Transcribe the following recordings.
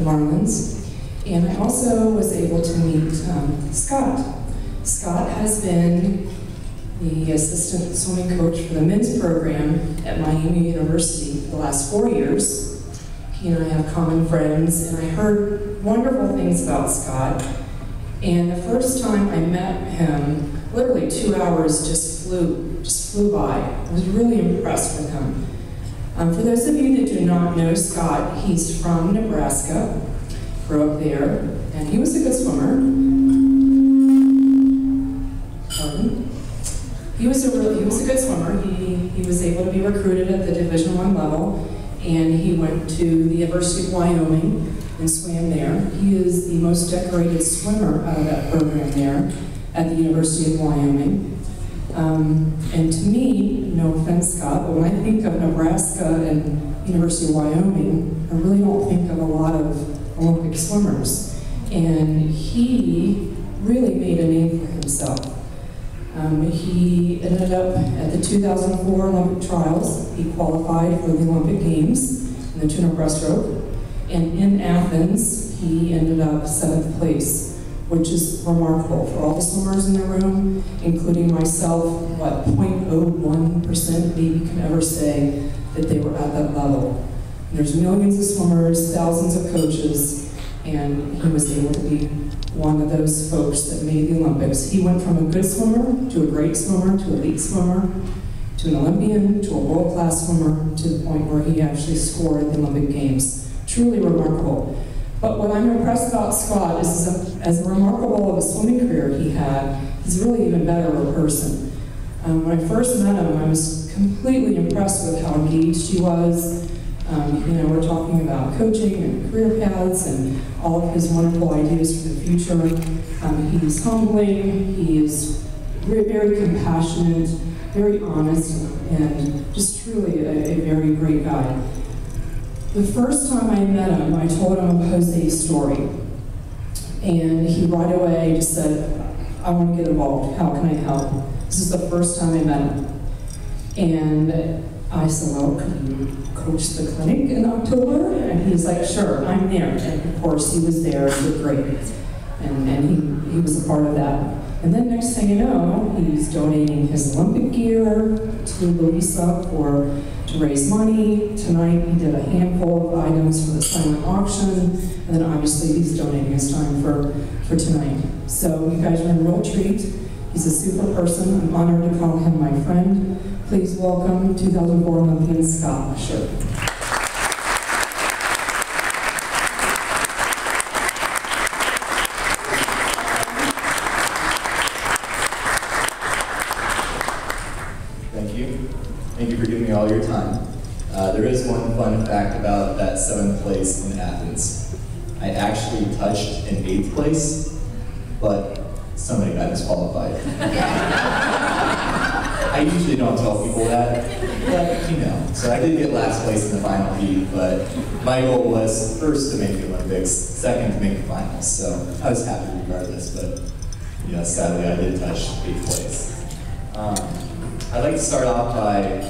Marlins. And I also was able to meet Scott. Scott has been the assistant swimming coach for the men's program at Miami University for the last 4 years. He and I have common friends, and I heard wonderful things about Scott. And the first time I met him, literally 2 hours just flew by. I was really impressed with him. For those of you that do not know Scott, he's from Nebraska, grew up there, and he was a good swimmer. He was a good swimmer. He was able to be recruited at the Division I level, and he went to the University of Wyoming and swam there. He is the most decorated swimmer out of that program there at the University of Wyoming. And to me, no offense, Scott, but when I think of Nebraska and University of Wyoming, I really don't think of a lot of Olympic swimmers. And he really made a name for himself. He ended up at the 2004 Olympic trials. He qualified for the Olympic Games in the tuna breaststroke. And in Athens, he ended up 7th place, which is remarkable for all the swimmers in the room, including myself. What, 0.01% maybe can ever say that they were at that level. And there's millions of swimmers, thousands of coaches, and he was able to be one of those folks that made the Olympics. He went from a good swimmer to a great swimmer to elite swimmer to an Olympian to a world-class swimmer to the point where he actually scored at the Olympic Games. Truly remarkable. But what I'm impressed about Scott is as remarkable of a swimming career he had, he's really even better of a person. When I first met him, I was completely impressed with how engaged he was. We're talking about coaching and career paths and all of his wonderful ideas for the future. He's humbling, he is very compassionate, very honest, and just truly a very great guy. The first time I met him, I told him of Jose's story. And he right away just said, I want to get involved, how can I help? This is the first time I met him. And I said, well, could you coach the clinic in October? And he's like, sure, I'm there. And of course, he was there, it was great. And he was a part of that. And then next thing you know, he's donating his Olympic gear to Louisa to raise money. Tonight, he did a handful of items for the silent auction. And then obviously, he's donating his time for tonight. So you guys are in a real treat. He's a super person. I'm honored to call him my friend. Please welcome 2004 Olympian Scott Usher. Thank you. Thank you for giving me all your time. There is one fun fact about that 7th place in Athens. I actually touched in 8th place, but somebody got disqualified. I usually don't tell people that, but you know. So I did get last place in the final heat, but my goal was first to make the Olympics, second to make the finals. So I was happy regardless, but yeah, sadly I did touch 8th place. I'd like to start off by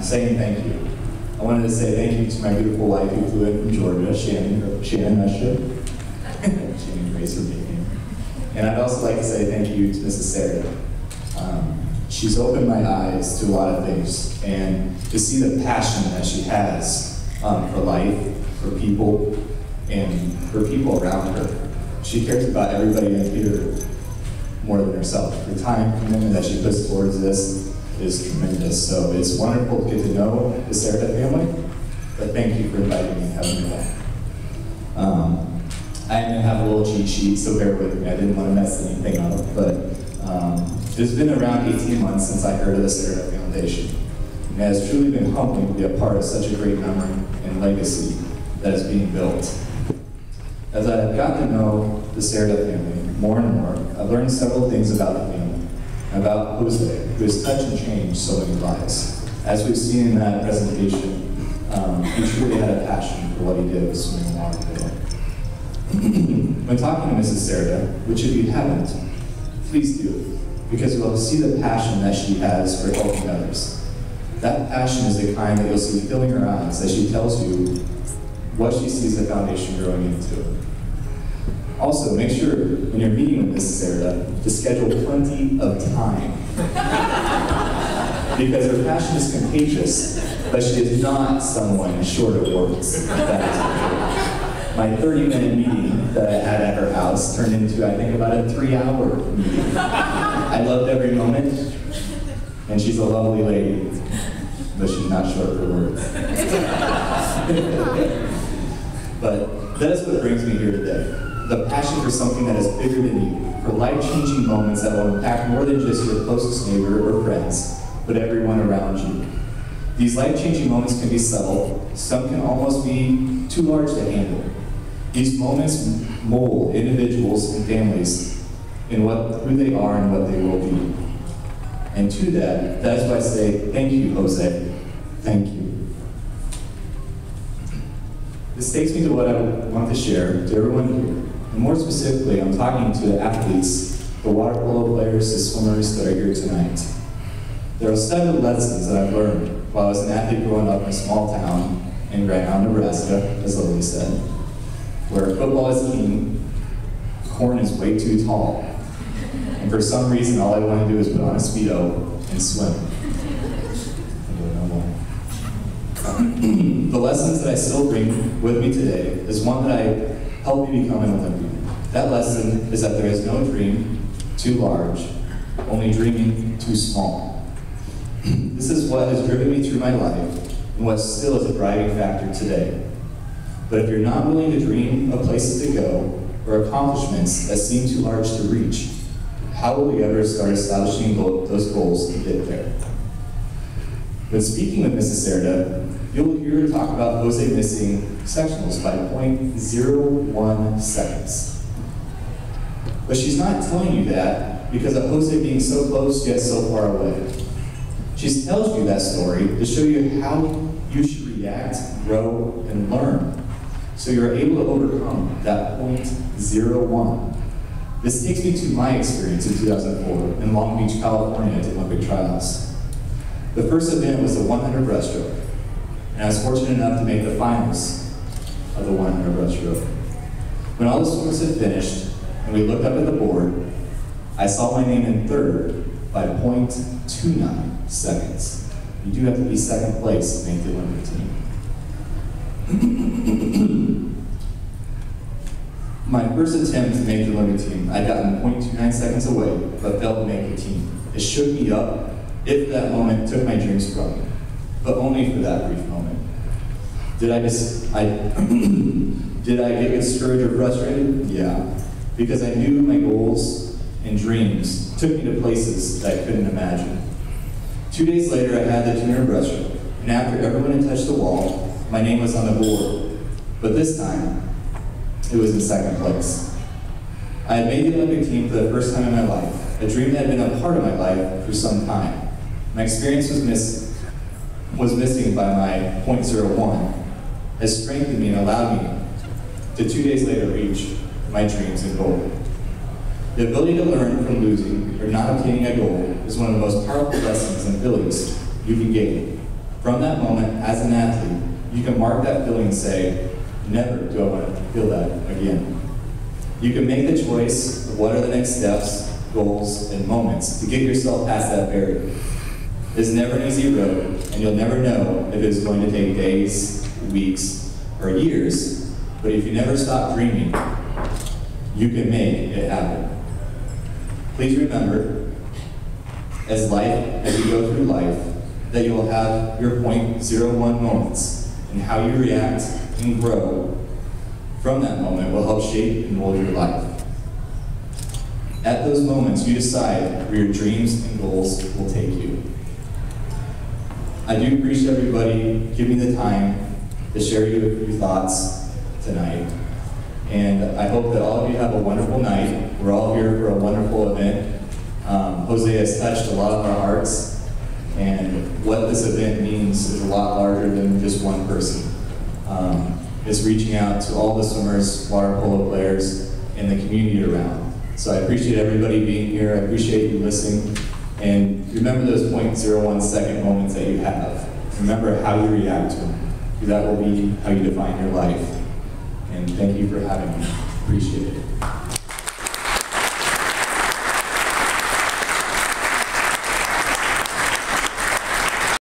saying thank you. I wanted to say thank you to my beautiful wife who flew in from Georgia, Shannon Usher. Shannon Grace for being here. And I'd also like to say thank you to Mrs. Cerda. She's opened my eyes to a lot of things, and to see the passion that she has for life, for people, and for people around her. She cares about everybody in here more than herself. The time commitment that she puts towards this is tremendous. So it's wonderful to get to know the Cerda family, but thank you for inviting me and having me back. I'm going to have a little cheat sheet, so bear with me. I didn't want to mess anything up, but it's been around 18 months since I heard of the Cerda Foundation. And it has truly been humbling to be a part of such a great memory and legacy that is being built. As I have gotten to know the Cerda family more and more, I've learned several things about the family, about Jose, who has touched and changed so many lives. As we've seen in that presentation, he truly had a passion for what he did with swimming along the way. When talking to Mrs. Cerda, which if you haven't, please do, because you'll see the passion that she has for helping others. That passion is the kind that you'll see filling her eyes as she tells you what she sees the foundation growing into. Also, make sure when you're meeting with Mrs. Cerda to schedule plenty of time. Because her passion is contagious, but she is not someone short of words. That is for sure. My 30-minute meeting that I had at her house turned into, I think, about a 3-hour meeting. I loved every moment, and she's a lovely lady, but she's not short for words. But that is what brings me here today. The passion for something that is bigger than you, for life-changing moments that will impact more than just your closest neighbor or friends, but everyone around you. These life-changing moments can be subtle. Some can almost be too large to handle. These moments mold individuals and families in who they are and what they will be. And to that is why I say, thank you, Jose. Thank you. This takes me to what I want to share to everyone here. And more specifically, I'm talking to the athletes, the water polo players, the swimmers that are here tonight. There are 7 lessons that I've learned while I was an athlete growing up in a small town in Grand Island, Nebraska, as Lily said, where football is king, corn is way too tall, and for some reason all I want to do is put on a Speedo and swim. The lessons that I still bring with me today is one that I helped me become an Olympian. That lesson is that there is no dream too large, only dreaming too small. This is what has driven me through my life, and what still is a driving factor today. But if you're not willing to dream of places to go, or accomplishments that seem too large to reach, how will we ever start establishing those goals to get there? When speaking with Mrs. Cerda, you'll hear her talk about Jose missing sectionals by 0.01 seconds. But she's not telling you that because of Jose being so close yet so far away. She tells you that story to show you how you should react, grow, and learn, so you're able to overcome that 0.01. This takes me to my experience in 2004 in Long Beach, California at the Olympic trials. The first event was the 100 breaststroke, and I was fortunate enough to make the finals of the 100 breaststroke. When all the swimmers had finished, and we looked up at the board, I saw my name in third by 0.29 seconds. You do have to be second place to make the Olympic team. My first attempt to make the Olympic team, I'd gotten 0.29 seconds away, but failed to make the team. It shook me up. It, for that moment, took my dreams from me, but only for that brief moment. Did I get discouraged or frustrated? Yeah, because I knew my goals and dreams took me to places that I couldn't imagine. 2 days later, I had the 200 breaststroke, and after everyone had touched the wall, my name was on the board, but this time, it was in second place. I had made the Olympic team for the first time in my life, a dream that had been a part of my life for some time. My experience was missing by my 0.01, has strengthened me and allowed me to 2 days later reach my dreams and goal. The ability to learn from losing or not obtaining a goal is one of the most powerful lessons and feelings you can gain. From that moment, as an athlete, you can mark that feeling and say, never do I want to feel that again. You can make the choice of what are the next steps, goals, and moments to get yourself past that barrier. It's never an easy road, and you'll never know if it's going to take days, weeks, or years, but if you never stop dreaming, you can make it happen. Please remember, as you go through life, that you will have your 0.01 moments, and how you react and grow from that moment will help shape and mold your life. At those moments, you decide where your dreams and goals will take you. I do appreciate everybody giving the time to share your thoughts tonight. And I hope that all of you have a wonderful night. We're all here for a wonderful event. Jose has touched a lot of our hearts, and what this event means is a lot larger than just one person. It's reaching out to all the swimmers, water polo players, and the community around. So I appreciate everybody being here. I appreciate you listening. And remember those 0.01 second moments that you have. Remember how you react to them. because that will be how you define your life. And thank you for having me.